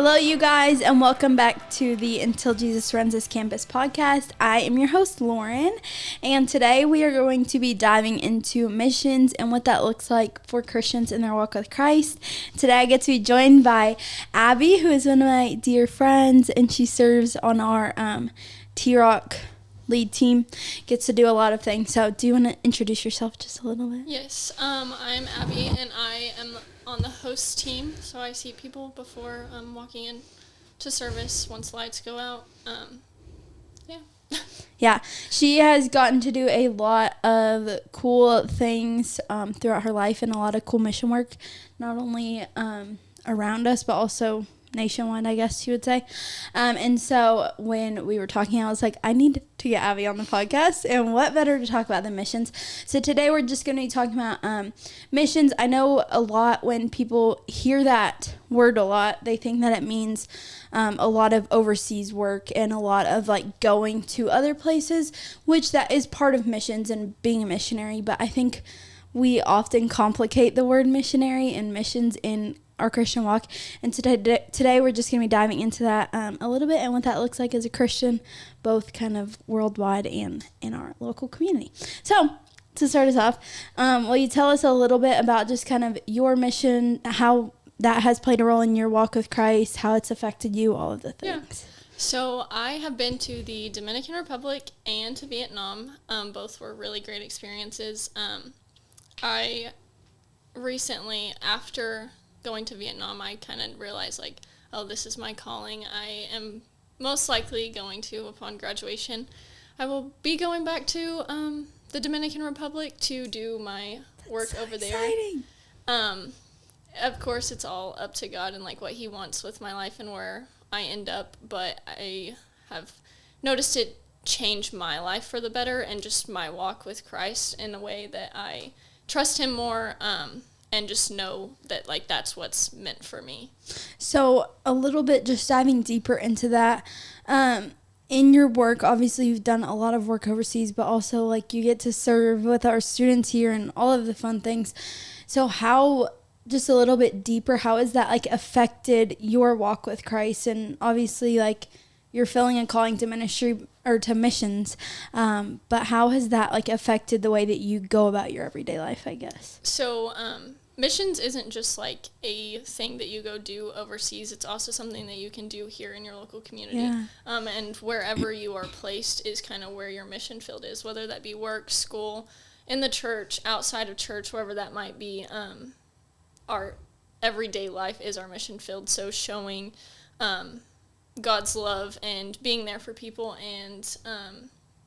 Hello, you guys, and welcome back to the Until Jesus Runs This Campus podcast. I am your host, Lauren, and today we are going to be diving into missions and what that looks like for Christians in their walk with Christ. Today I get to be joined by Abby, who is one of my dear friends, and she serves on our T-Rock lead team, gets to do a lot of things. So do you want to introduce yourself just a little bit? Yes, I'm Abby, and I am on the host team, so I see people before walking in to service once lights go out. Yeah, she has gotten to do a lot of cool things throughout her life and a lot of cool mission work, not only around us, but also nationwide, I guess you would say. And so when we were talking, I was like, I need to get Abby on the podcast, and what better to talk about than missions? So today we're just going to be talking about missions. I know a lot when people hear that word a lot, they think that it means a lot of overseas work and a lot of like going to other places, which that is part of missions and being a missionary. But I think we complicate the word missionary and missions in our Christian walk, and today we're just going to be diving into that a little bit and what that looks like as a Christian, both kind of worldwide and in our local community. So to start us off, will you tell us a little bit about just kind of your mission, how that has played a role in your walk with Christ, how it's affected you, all of the things? Yeah. So I have been to the Dominican Republic and to Vietnam. Both were really great experiences. I recently, after going to Vietnam, I kind of realized, like, oh, this is my calling. I am most likely going to, upon graduation, I will be going back to the Dominican Republic to do my work over there. Exciting. Of course, it's all up to God and, like, what he wants with my life and where I end up, but I have noticed it change my life for the better and just my walk with Christ in a way that I trust him more, and just know that, like, that's what's meant for me. So a little bit just diving deeper into that, in your work, obviously you've done a lot of work overseas, but also, like, you get to serve with our students here and all of the fun things. So how, just a little bit deeper, how has that, like, affected your walk with Christ? And obviously, like, you're feeling a calling to ministry or to missions, but how has that, like, affected the way that you go about your everyday life, I guess? So missions isn't just like a thing that you go do overseas. It's also something that you can do here in your local community. Yeah. And wherever you are placed is kind of where your mission field is, whether that be work, school, in the church, outside of church, wherever that might be. Our everyday life is our mission field, so showing God's love and being there for people and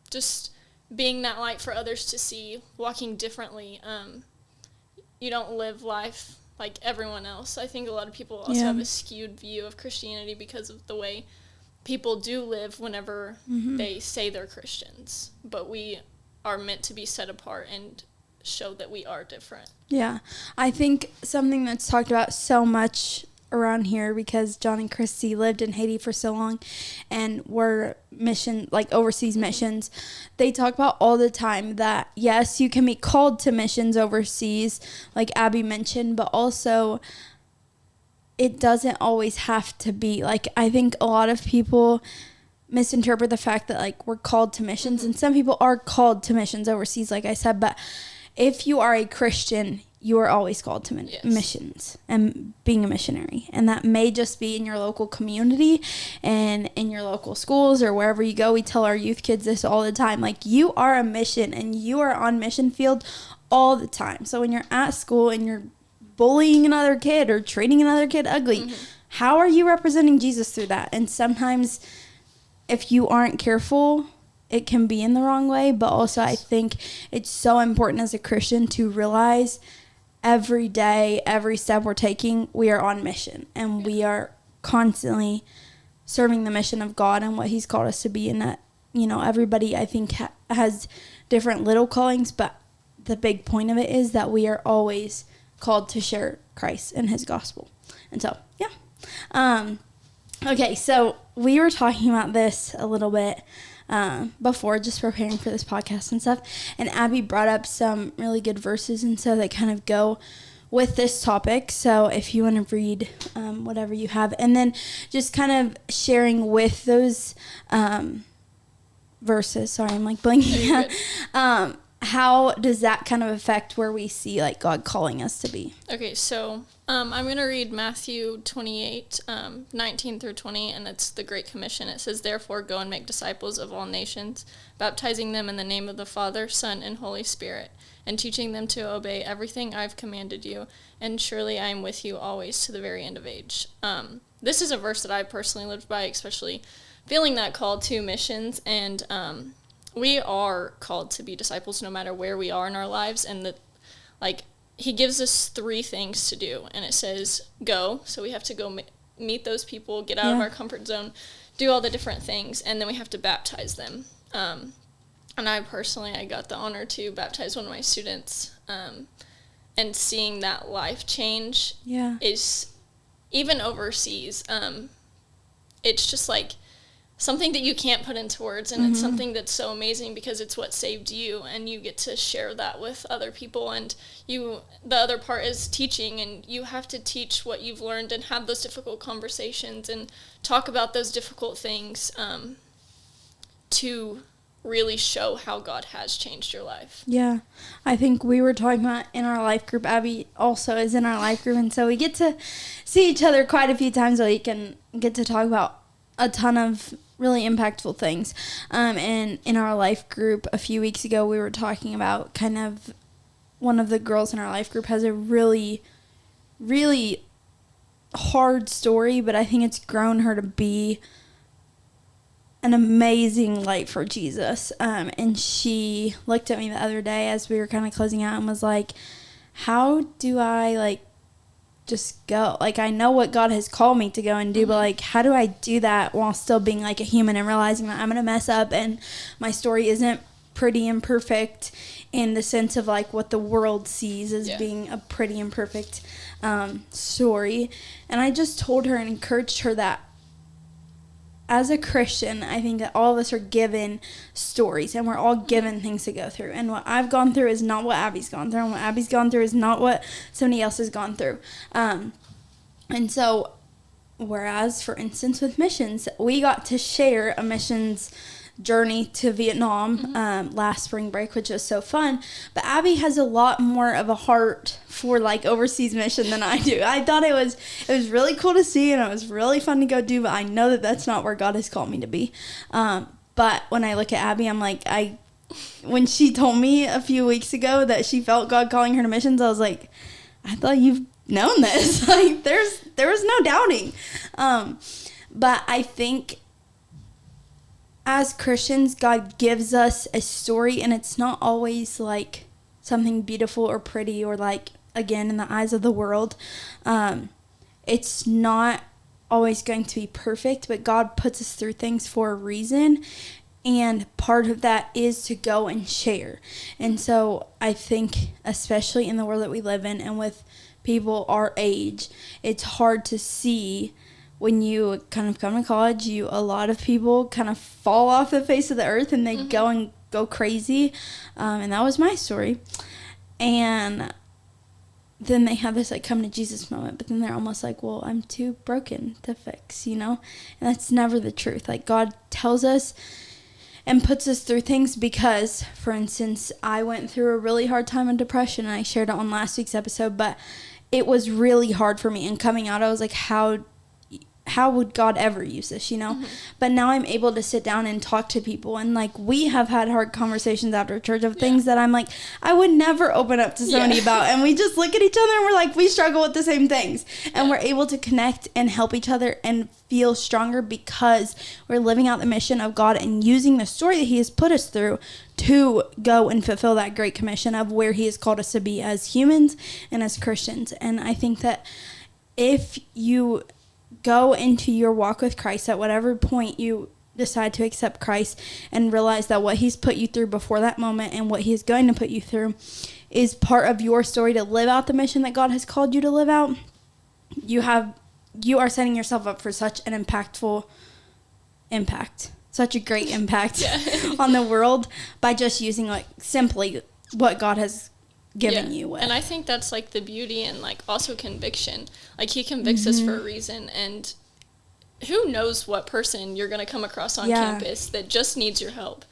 just being that light for others to see, walking differently. You don't live life like everyone else. I think a lot of people also have a skewed view of Christianity because of the way people do live whenever they say they're Christians. But we are meant to be set apart and show that we are different. Yeah. I think something that's talked about so much around here, because John and Christy lived in Haiti for so long and were overseas missions, they talk about all the time that yes, you can be called to missions overseas, like Abby mentioned, but also it doesn't always have to be. Like, I think a lot of people misinterpret the fact that, like, we're called to missions, and some people are called to missions overseas, like I said, but if you are a Christian, you are always called to missions and being a missionary. And that may just be in your local community and in your local schools or wherever you go. We tell our youth kids this all the time. Like, you are a mission and you are on mission field all the time. So when you're at school and you're bullying another kid or treating another kid ugly, how are you representing Jesus through that? And sometimes if you aren't careful, it can be in the wrong way. But also I think it's so important as a Christian to realize every day, every step we're taking, we are on mission, and we are constantly serving the mission of God and what he's called us to be. And that, you know, everybody, I think, has different little callings, but the big point of it is that we are always called to share Christ and his gospel. And so, yeah. Okay, so we were talking about this a little bit before, just preparing for this podcast and stuff, and Abby brought up some really good verses and so that kind of go with this topic. So if you want to read whatever you have, and then just kind of sharing with those verses. Sorry, I'm like blanking out. How does that kind of affect where we see like God calling us to be? Okay, so I'm going to read Matthew 28, 19 through 20, and it's the Great Commission. It says, "Therefore go and make disciples of all nations, baptizing them in the name of the Father, Son, and Holy Spirit, and teaching them to obey everything I've commanded you, and surely I am with you always to the very end of age." This is a verse that I personally lived by, especially feeling that call to missions, and we are called to be disciples no matter where we are in our lives, and he gives us 3 things to do, and it says go, so we have to go meet those people, get out of our comfort zone, do all the different things, and then we have to baptize them. And I got the honor to baptize one of my students, and seeing that life change is, even overseas, it's just like something that you can't put into words, and it's something that's so amazing because it's what saved you, and you get to share that with other people, and the other part is teaching, and you have to teach what you've learned and have those difficult conversations and talk about those difficult things to really show how God has changed your life. Yeah, I think we were talking about in our life group. Abby also is in our life group, and so we get to see each other quite a few times a week and get to talk about a ton of really impactful things. And in our life group a few weeks ago, we were talking about kind of one of the girls in our life group has a really, really hard story, but I think it's grown her to be an amazing light for Jesus. And she looked at me the other day as we were kind of closing out and was like, how do I just go? I know what God has called me to go and do, but how do I do that while still being a human and realizing that I'm going to mess up and my story isn't pretty and perfect in the sense of what the world sees as being a pretty and perfect story. And I just told her and encouraged her that as a Christian, I think that all of us are given stories, and we're all given things to go through. And what I've gone through is not what Abby's gone through, and what Abby's gone through is not what somebody else has gone through. And so, whereas, for instance, with missions, we got to share a missions journey to Vietnam last spring break, which was so fun. But Abby has a lot more of a heart for overseas mission than I do. I thought it was really cool to see, and it was really fun to go do, but I know that that's not where God has called me to be. But when I look at Abby, I'm when she told me a few weeks ago that she felt God calling her to missions, I was like, I thought you've known this. There was no doubting. But I think as Christians, God gives us a story, and it's not always something beautiful or pretty or again, in the eyes of the world. It's not always going to be perfect, but God puts us through things for a reason, and part of that is to go and share. And so I think, especially in the world that we live in and with people our age, it's hard to see when you kind of come to college, a lot of people kind of fall off the face of the earth, and they go crazy. And that was my story. And then they have this come to Jesus moment, but then they're almost well, I'm too broken to fix, And that's never the truth. God tells us and puts us through things because, for instance, I went through a really hard time of depression, and I shared it on last week's episode, but it was really hard for me. And coming out, I was like, how would God ever use this, But now I'm able to sit down and talk to people, and we have had hard conversations after church of things that I'm I would never open up to somebody about, and we just look at each other and we're we struggle with the same things, and we're able to connect and help each other and feel stronger because we're living out the mission of God and using the story that He has put us through to go and fulfill that great commission of where He has called us to be as humans and as Christians. And I think that if you go into your walk with Christ at whatever point you decide to accept Christ and realize that what He's put you through before that moment and what He is going to put you through is part of your story to live out the mission that God has called you to live out, you are setting yourself up for such an impactful impact, such a great impact on the world by just using simply what God has giving you with. And I think that's like the beauty and like also conviction. Like he convicts us for a reason, and who knows what person you're going to come across on campus that just needs your help.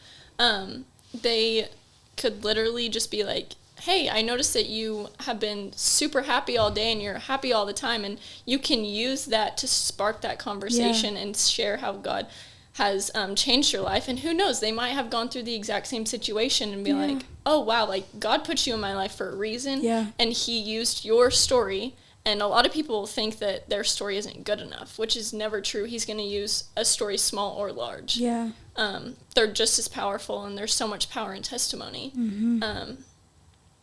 They could literally just be like, hey, I noticed that you have been super happy all day and you're happy all the time, and you can use that to spark that conversation and share how God has changed your life. And who knows, they might have gone through the exact same situation and be like, oh, wow, like God put you in my life for a reason, and he used your story. And a lot of people think that their story isn't good enough, which is never true. He's going to use a story small or large. Yeah. They're just as powerful, and there's so much power in testimony.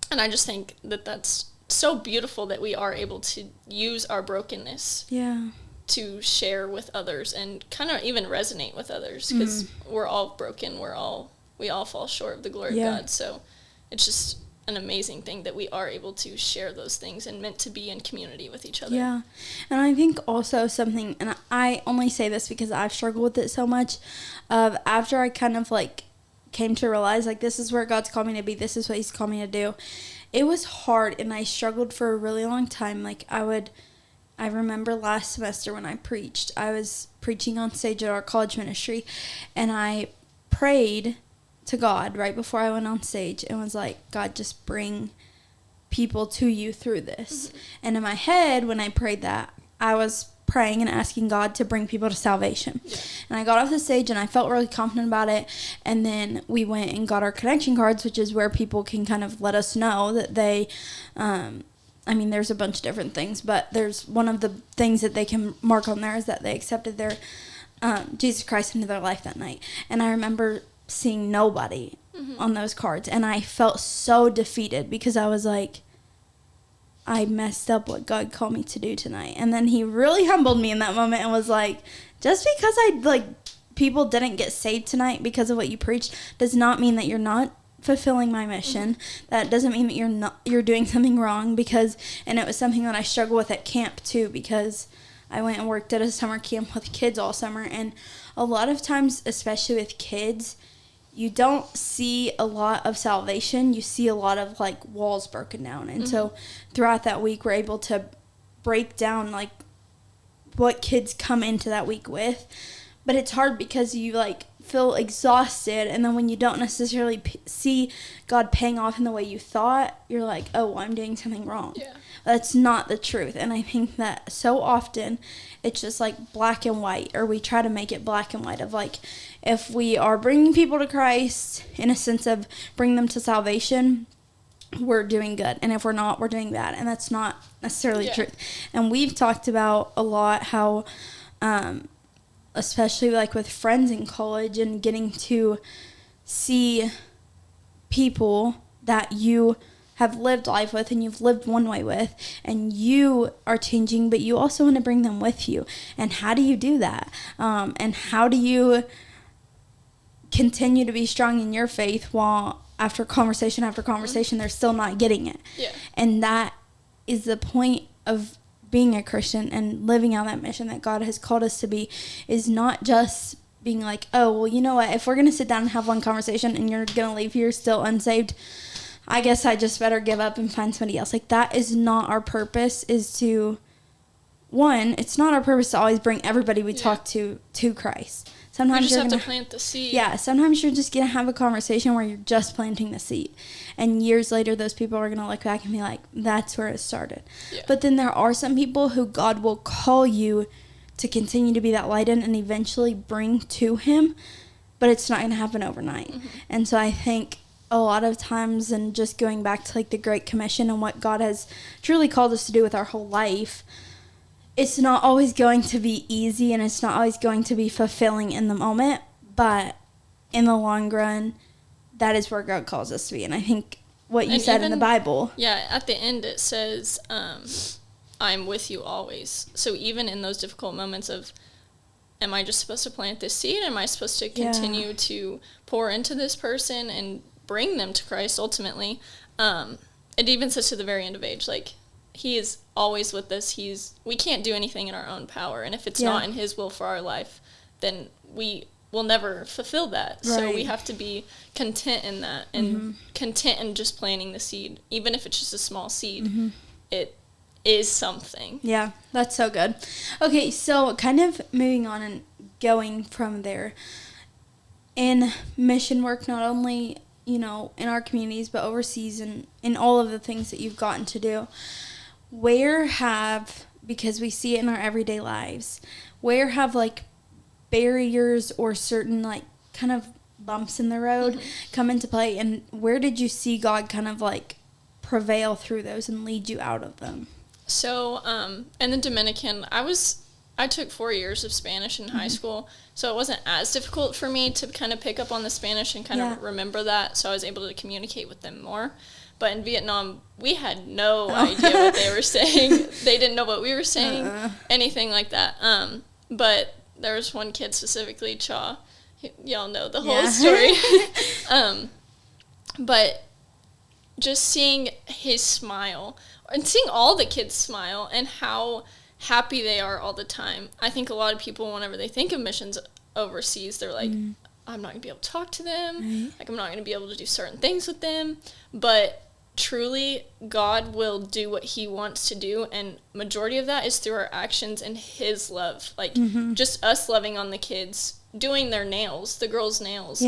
And I just think that that's so beautiful that we are able to use our brokenness to share with others and kind of even resonate with others, because we're all broken. We all fall short of the glory of God. So it's just an amazing thing that we are able to share those things and meant to be in community with each other. Yeah. And I think also something, and I only say this because I've struggled with it so much, after I kind of like came to realize like this is where God's called me to be, this is what he's called me to do. It was hard, and I struggled for a really long time. Like I remember last semester when I preached, I was preaching on stage at our college ministry, and I prayed to God right before I went on stage and was like, God, just bring people to you through this. And in my head, when I prayed that, I was praying and asking God to bring people to salvation. And I got off the stage and I felt really confident about it. And then we went and got our connection cards, which is where people can kind of let us know that they, there's a bunch of different things, but there's one of the things that they can mark on there is that they accepted their Jesus Christ into their life that night. And I remember seeing nobody on those cards, and I felt so defeated because I was like, I messed up what God called me to do tonight. And then he really humbled me in that moment and was like, just because people didn't get saved tonight because of what you preached does not mean that you're not fulfilling my mission. That doesn't mean that you're doing something wrong. And it was something that I struggled with at camp too, because I went and worked at a summer camp with kids all summer, and a lot of times, especially with kids, you don't see a lot of salvation. You see a lot of like walls broken down. And so throughout that week, we're able to break down like what kids come into that week with. But it's hard because you like feel exhausted. And then when you don't necessarily see God paying off in the way you thought, you're like, oh, I'm doing something wrong. Yeah. That's not the truth. And I think that so often it's just like black and white, or we try to make it black and white of like, if we are bringing people to Christ in a sense of bringing them to salvation, we're doing good. And if we're not, we're doing bad. And that's not necessarily true. And we've talked about a lot how, especially like with friends in college and getting to see people that you have lived life with and you've lived one way with, and you are changing, but you also want to bring them with you. And how do you do that? And how do you continue to be strong in your faith while after conversation after conversation they're still not getting it? And that is the point of being a Christian and living out that mission that God has called us to be, is not just being like, oh, well, you know what, if we're going to sit down and have one conversation and you're going to leave here still unsaved, I guess I just better give up and find somebody else. Like, that is not our purpose. It's not our purpose to always bring everybody we talk to Christ. Sometimes you just have to plant the seed. Yeah, sometimes you're just going to have a conversation where you're just planting the seed. And years later, those people are going to look back and be like, that's where it started. Yeah. But then there are some people who God will call you to continue to be that light in and eventually bring to him, but it's not going to happen overnight. And so I think a lot of times, and just going back to like the Great Commission and what God has truly called us to do with our whole life, it's not always going to be easy and it's not always going to be fulfilling in the moment, but in the long run, that is where God calls us to be. And I think what you said in the Bible. Yeah, at the end it says, I'm with you always. So even in those difficult moments of, am I just supposed to plant this seed? Am I supposed to continue to pour into this person and bring them to Christ ultimately? It even says to the very end of age, like, he is always with us. We can't do anything in our own power. And if it's not in his will for our life, then we will never fulfill that. Right. So we have to be content in that, and content in just planting the seed. Even if it's just a small seed, it is something. Yeah, that's so good. Okay, so kind of moving on and going from there, in mission work, not only, in our communities, but overseas and in all of the things that you've gotten to do, because we see it in our everyday lives, where have, like, barriers or certain, like, kind of bumps in the road come into play, and where did you see God kind of, like, prevail through those and lead you out of them? So, in the Dominican, I took 4 years of Spanish in high school, so it wasn't as difficult for me to kind of pick up on the Spanish and kind of remember that, so I was able to communicate with them more. But in Vietnam, we had no idea what they were saying. They didn't know what we were saying, anything like that. But there was one kid specifically, Cha. Y'all know the whole story. But just seeing his smile, and seeing all the kids smile, and how happy they are all the time. I think a lot of people, whenever they think of missions overseas, they're like, I'm not going to be able to talk to them. Like, I'm not going to be able to do certain things with them. But truly, God will do what he wants to do, and majority of that is through our actions and his love. Like, just us loving on the kids, doing their nails, the girls' nails,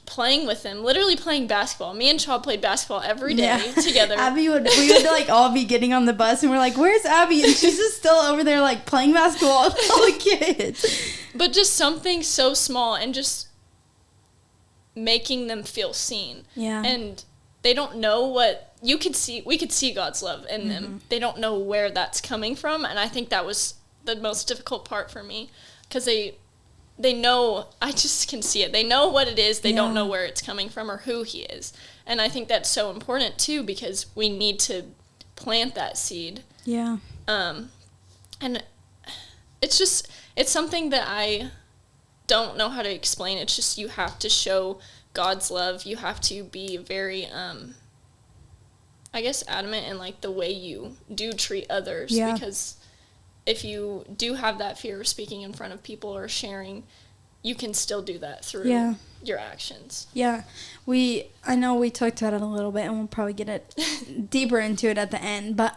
playing with them, literally playing basketball. Me and Chad played basketball every day together. We would like all be getting on the bus, and we're like, where's Abby? And she's just still over there, like, playing basketball with all the kids. But just something so small, and just making them feel seen. Yeah. And they don't know what we could see God's love in them. They don't know where that's coming from, and I think that was the most difficult part for me, because they know, I just can see it. They know what it is. They don't know where it's coming from or who he is. And I think that's so important, too, because we need to plant that seed. Yeah. And it's something that I don't know how to explain. It's just, you have to show God's love. You have to be very, I guess, adamant in, like, the way you do treat others. Yeah. Because if you do have that fear of speaking in front of people or sharing, you can still do that through your actions. Yeah. I know we talked about it a little bit, and we'll probably get it deeper into it at the end, but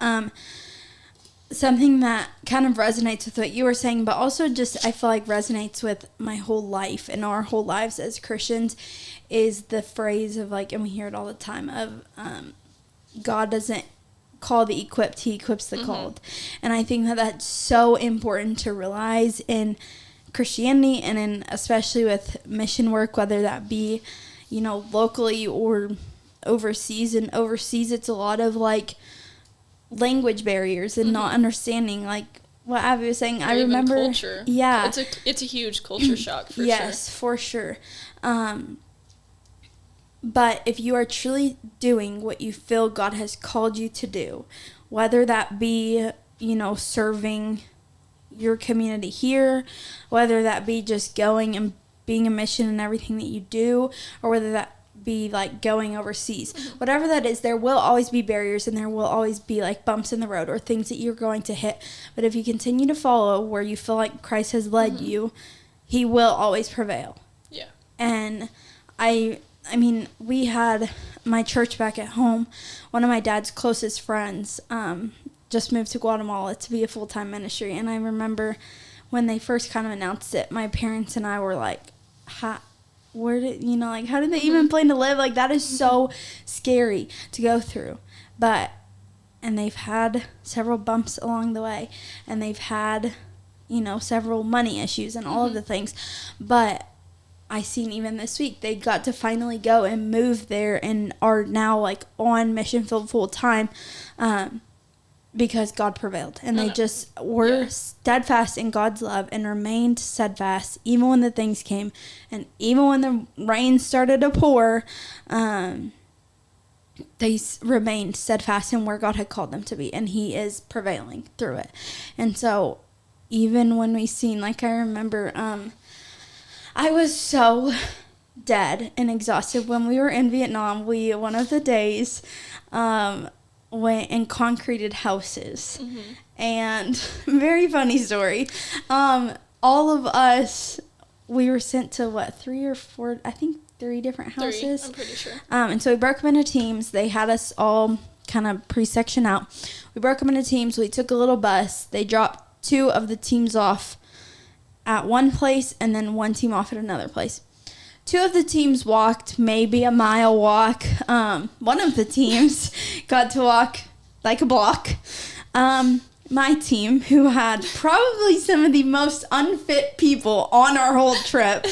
something that kind of resonates with what you were saying, but also just I feel like resonates with my whole life and our whole lives as Christians, is the phrase of, like, and we hear it all the time, of God doesn't call the equipped, he equips the called. And I think that that's so important to realize in Christianity, and in especially with mission work, whether that be, locally or overseas. And overseas, it's a lot of, like, language barriers and not understanding, like what Abby was saying. Or I remember culture. Yeah, it's a huge culture shock for sure. Yes, for sure. But if you are truly doing what you feel God has called you to do, whether that be, serving your community here, whether that be just going and being a mission in everything that you do, or whether that be, like, going overseas, whatever that is, there will always be barriers, and there will always be, like, bumps in the road or things that you're going to hit. But if you continue to follow where you feel like Christ has led you, he will always prevail. Yeah. And I mean, we had my church back at home. One of my dad's closest friends just moved to Guatemala to be a full-time ministry. And I remember when they first kind of announced it, my parents and I were like, how did they even plan to live? Like, that is so scary to go through. And they've had several bumps along the way. And they've had, several money issues and all of the things. But I seen even this week, they got to finally go and move there and are now, like, on mission field full time, because God prevailed. And they just were steadfast in God's love and remained steadfast even when the things came, and even when the rain started to pour, they remained steadfast in where God had called them to be, and he is prevailing through it. And so even when we seen, like, I remember I was so dead and exhausted when we were in Vietnam. One of the days, went and concreted houses. And very funny story. All of us we were sent to what, 3 or 4, I think 3 different houses. 3, I'm pretty sure. And so we broke them into teams. They had us all kind of pre-sectioned out. We broke them into teams. We took a little bus. They dropped 2 of the teams off at one place and then 1 team off at another place. 2 of the teams walked maybe a mile walk. One of the teams got to walk like a block. My team, who had probably some of the most unfit people on our whole trip,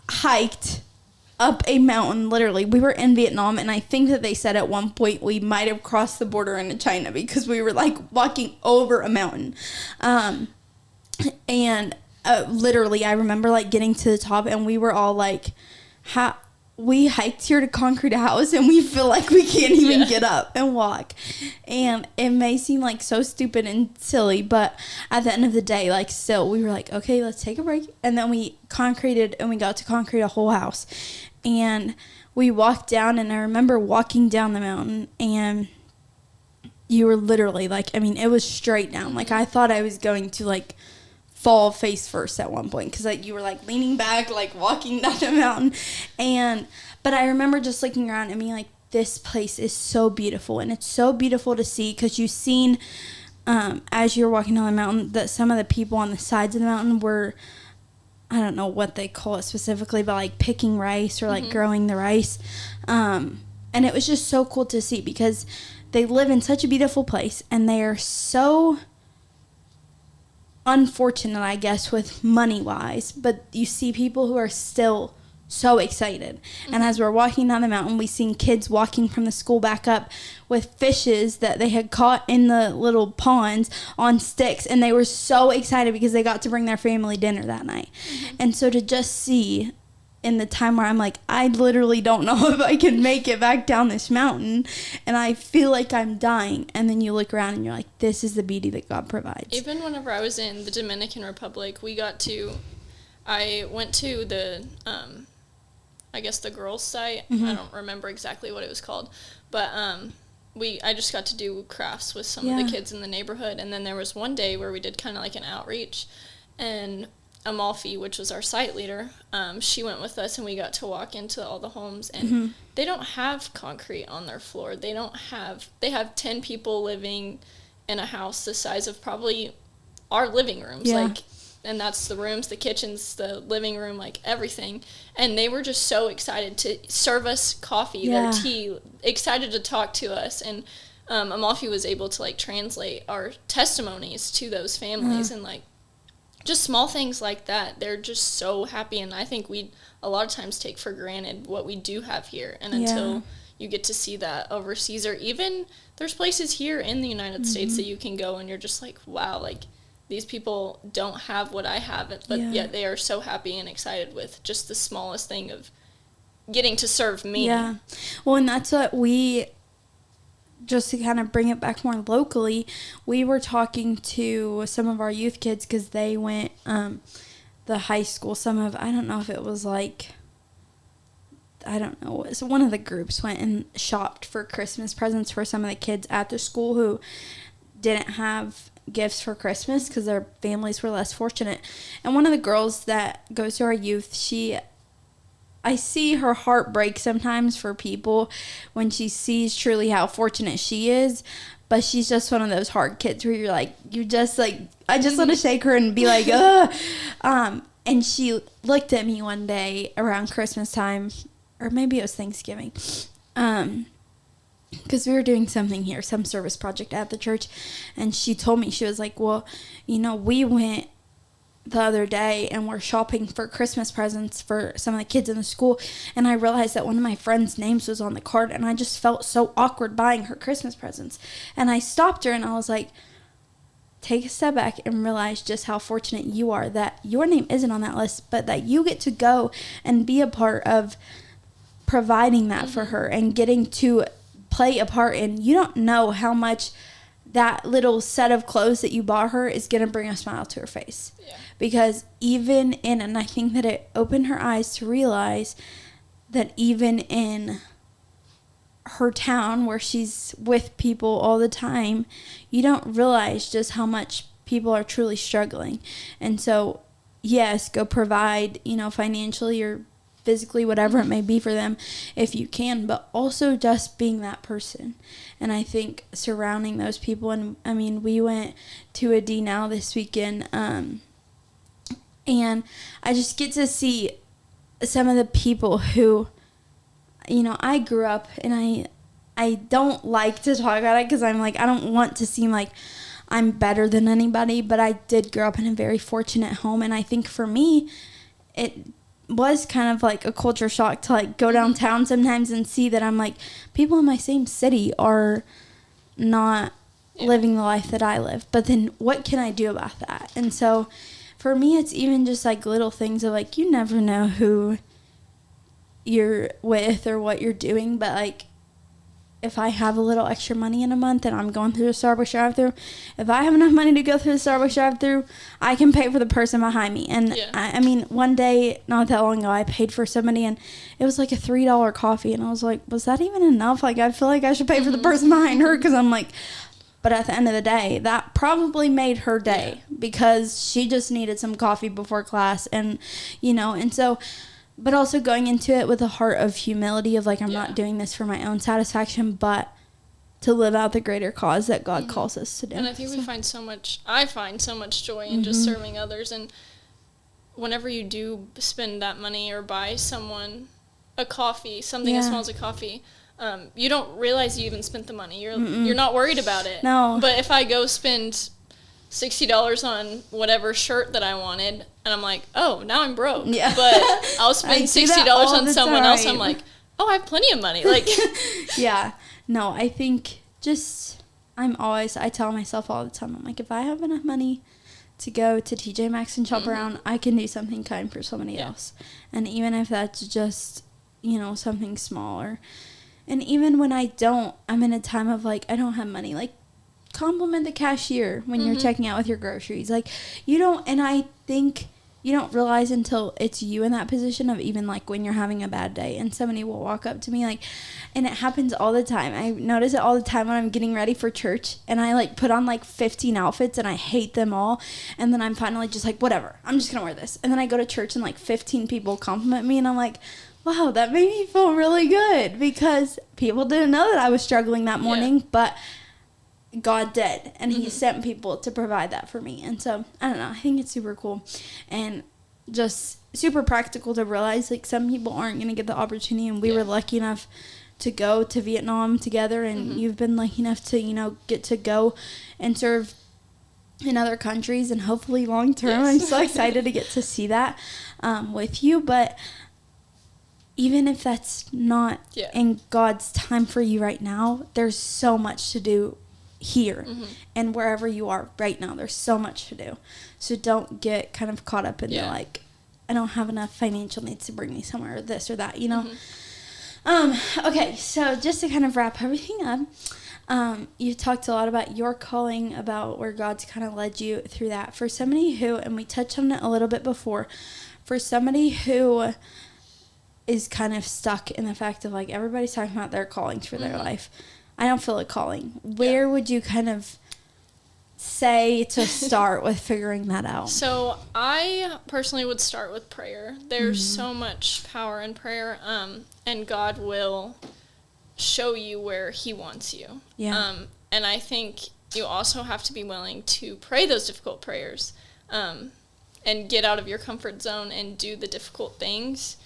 hiked up a mountain. Literally, we were in Vietnam, and I think that they said at one point we might have crossed the border into China because we were like walking over a mountain. And literally, I remember like getting to the top, and we were all like, we hiked here to Concrete House, and we feel like we can't even get up and walk. And it may seem like so stupid and silly, but at the end of the day, like, still, we were like, okay, let's take a break. And then we concreted, and we got to concrete a whole house. And we walked down, and I remember walking down the mountain, and you were literally like, I mean, it was straight down. Like, I thought I was going to like fall face first at one point because like you were like leaning back, like walking down the mountain. But I remember just looking around and being like, this place is so beautiful, and it's so beautiful to see because you've seen as you're walking down the mountain that some of the people on the sides of the mountain were, I don't know what they call it specifically, but like picking rice or like growing the rice. And it was just so cool to see because they live in such a beautiful place, and they are so unfortunate, I guess, with money-wise, but you see people who are still so excited. And as we're walking down the mountain, we seen kids walking from the school back up with fishes that they had caught in the little ponds on sticks, and they were so excited because they got to bring their family dinner that night. And so to just see in the time where I'm like, I literally don't know if I can make it back down this mountain, and I feel like I'm dying, and then you look around and you're like, this is the beauty that God provides. Even whenever I was in the Dominican Republic, I went to the, I guess the girls' site. I don't remember exactly what it was called, but I just got to do crafts with some of the kids in the neighborhood, and then there was one day where we did kind of like an outreach, and Amalfi, which was our site leader, she went with us, and we got to walk into all the homes, and they don't have concrete on their floor. They have 10 people living in a house the size of probably our living rooms, and that's the rooms, the kitchens, the living room, like everything. And they were just so excited to serve us coffee, their tea, excited to talk to us. And Amalfi was able to like translate our testimonies to those families, and like just small things like that. They're just so happy, and I think we a lot of times take for granted what we do have here, and until you get to see that overseas, or even there's places here in the United States that you can go and you're just like, wow, like these people don't have what I have, but yet they are so happy and excited with just the smallest thing of getting to serve me. Yeah. Well, and that's what just to kind of bring it back more locally, we were talking to some of our youth kids because they went the high school. I don't know if it was like, I don't know. So one of the groups went and shopped for Christmas presents for some of the kids at the school who didn't have gifts for Christmas because their families were less fortunate. And one of the girls that goes to our youth, I see her heart break sometimes for people when she sees truly how fortunate she is, but she's just one of those hard kids where you're like, I just want to shake her and be like, ugh. And she looked at me one day around Christmas time, or maybe it was Thanksgiving, because we were doing something here, some service project at the church, and she told me, she was like, well, we went the other day and we're shopping for Christmas presents for some of the kids in the school, and I realized that one of my friends' names was on the card, and I just felt so awkward buying her Christmas presents. And I stopped her and I was like, take a step back and realize just how fortunate you are that your name isn't on that list, but that you get to go and be a part of providing that for her and getting to play a part in. You don't know how much that little set of clothes that you bought her is going to bring a smile to her face. Yeah. Because and I think that it opened her eyes to realize that even in her town where she's with people all the time, you don't realize just how much people are truly struggling. And so, yes, go provide, financially or physically, whatever it may be for them if you can, but also just being that person. And I think surrounding those people, and I mean, we went to a D now this weekend, and I just get to see some of the people who, I grew up, and I don't like to talk about it because I'm like, I don't want to seem like I'm better than anybody, but I did grow up in a very fortunate home, and I think for me, it was kind of like a culture shock to like go downtown sometimes and see that I'm like, people in my same city are not living the life that I live, but then what can I do about that? And so for me, it's even just like little things of like, you never know who you're with or what you're doing, but like, if I have a little extra money in a month and I'm going through the Starbucks drive-thru, if I have enough money to go through the Starbucks drive-thru, I can pay for the person behind me. And I mean, one day, not that long ago, I paid for somebody and it was like a $3 coffee. And I was like, was that even enough? Like, I feel like I should pay for the person behind her, because I'm like, but at the end of the day, that probably made her day because she just needed some coffee before class. And, and so... But also going into it with a heart of humility of like, I'm not doing this for my own satisfaction, but to live out the greater cause that God calls us to do. And I think I find so much joy in just serving others. And whenever you do spend that money or buy someone a coffee, something as small as a coffee, you don't realize you even spent the money. You're not worried about it. No. But if I go spend $60 on whatever shirt that I wanted, and I'm like, oh, now I'm broke. Yeah. But I'll spend $60 on someone else. I'm like, oh, I have plenty of money. Like, yeah. No, I think I tell myself all the time, I'm like, if I have enough money to go to TJ Maxx and shop around, I can do something kind for somebody else. And even if that's just, something smaller. And even when I don't, I'm in a time of like, I don't have money. Like, compliment the cashier when you're checking out with your groceries. Like, and I think you don't realize until it's you in that position of even like when you're having a bad day and somebody will walk up to me like, and it happens all the time. I notice it all the time when I'm getting ready for church and I like put on like 15 outfits and I hate them all. And then I'm finally just like, whatever, I'm just gonna wear this. And then I go to church and like 15 people compliment me and I'm like, wow, that made me feel really good, because people didn't know that I was struggling that morning, but God did, and he sent people to provide that for me. And so, I don't know, I think it's super cool and just super practical to realize, like, some people aren't going to get the opportunity, and we were lucky enough to go to Vietnam together, and you've been lucky enough to, get to go and serve in other countries, and hopefully long term. I'm so excited to get to see that with you, but even if that's not in God's time for you right now, there's so much to do here and wherever you are right now. There's so much to do, so don't get kind of caught up in the like, I don't have enough financial needs to bring me somewhere, or this or that, Okay, so just to kind of wrap everything up, you talked a lot about your calling, about where God's kind of led you through that. For somebody who, and we touched on it a little bit before, for somebody who is kind of stuck in the fact of like, everybody's talking about their callings for their life, I don't feel a calling. Where would you kind of say to start with figuring that out? So I personally would start with prayer. There's so much power in prayer, and God will show you where he wants you. Yeah. And I think you also have to be willing to pray those difficult prayers, and get out of your comfort zone and do the difficult things.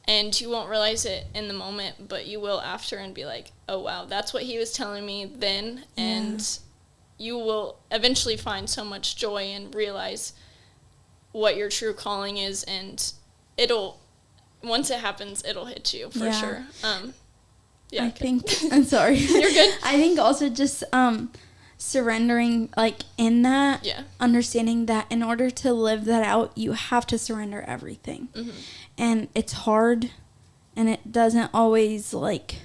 And you won't realize it in the moment, but you will after, and be like, oh, wow, that's what he was telling me then. Yeah. And you will eventually find so much joy and realize what your true calling is. And once it happens, it'll hit you for sure. I think, I'm sorry. You're good. I think also just surrendering, like, in that, understanding that in order to live that out, you have to surrender everything. And it's hard, and it doesn't always, like,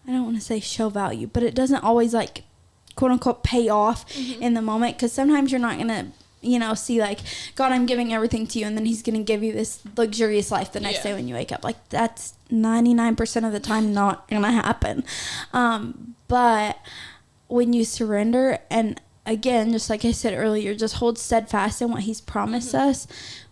I don't want to say show value, but it doesn't always, like, quote unquote pay off in the moment, because sometimes you're not going to, see, like, God, I'm giving everything to you, and then he's going to give you this luxurious life the next day when you wake up. Like, that's 99% of the time not going to happen. But when you surrender, and again, just like I said earlier, just hold steadfast in what he's promised us.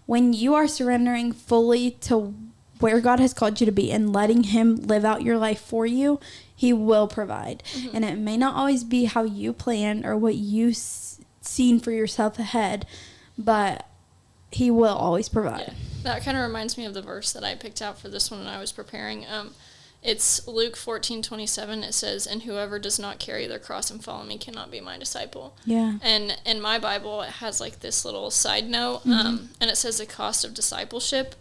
When you are surrendering fully to where God has called you to be and letting him live out your life for you, he will provide. And it may not always be how you planned or what you seen for yourself ahead, but he will always provide. Yeah. That kind of reminds me of the verse that I picked out for this one when I was preparing. It's Luke 14:27. It says, "And whoever does not carry their cross and follow me cannot be my disciple." Yeah. And in my Bible, it has like this little side note, and it says the cost of discipleship.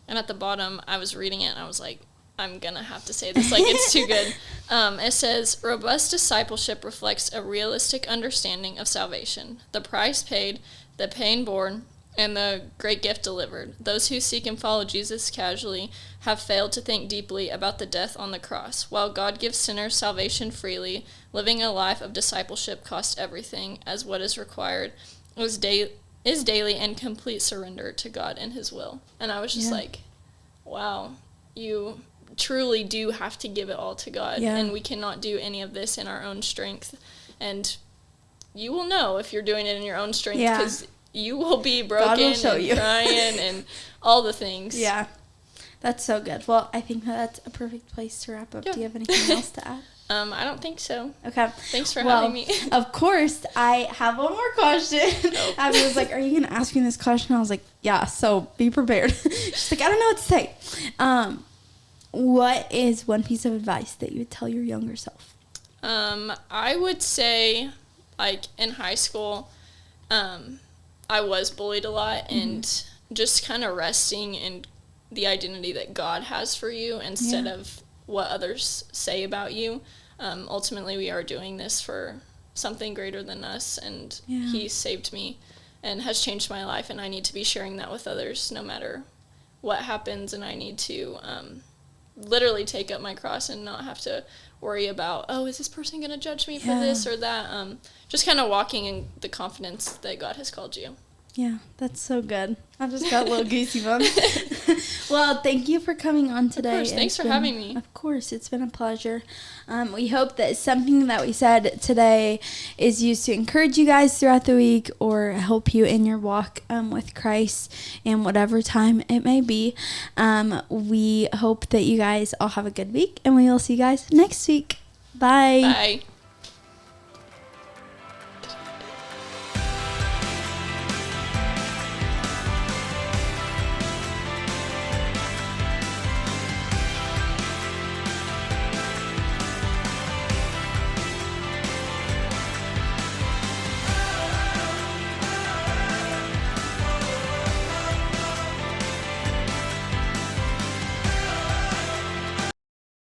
And at the bottom, I was reading it, and I was like, I'm going to have to say this. Like, it's too good. It says, "Robust discipleship reflects a realistic understanding of salvation, the price paid, the pain borne, and the great gift delivered. Those who seek and follow Jesus casually have failed to think deeply about the death on the cross. While God gives sinners salvation freely, living a life of discipleship costs everything, as what is required is daily and complete surrender to God and his will." And I was just like, wow, you truly do have to give it all to God, and we cannot do any of this in our own strength. And you will know if you're doing it in your own strength, because you will be broken and crying and all the things. Yeah, that's so good. Well, I think that's a perfect place to wrap up. Do you have anything else to add? I don't think so. Okay. Thanks for having me. Of course, I have one more question. Abby was like, "Are you going to ask me this question?" I was like, "Yeah, so be prepared." She's like, "I don't know what to say." What is one piece of advice that you would tell your younger self? I would say, like, in high school, I was bullied a lot, and just kind of resting in the identity that God has for you instead of what others say about you. Ultimately, we are doing this for something greater than us, and he saved me and has changed my life, and I need to be sharing that with others no matter what happens, and I need to literally take up my cross and not have to worry about, oh, is this person going to judge me for this or that? Just kind of walking in the confidence that God has called you. Yeah, that's so good. I've just got little goosey bumps. Well, thank you for coming on today. Of course, thanks for having me. Of course, it's been a pleasure. We hope that something that we said today is used to encourage you guys throughout the week or help you in your walk with Christ in whatever time it may be. We hope that you guys all have a good week, and we will see you guys next week. Bye. Bye.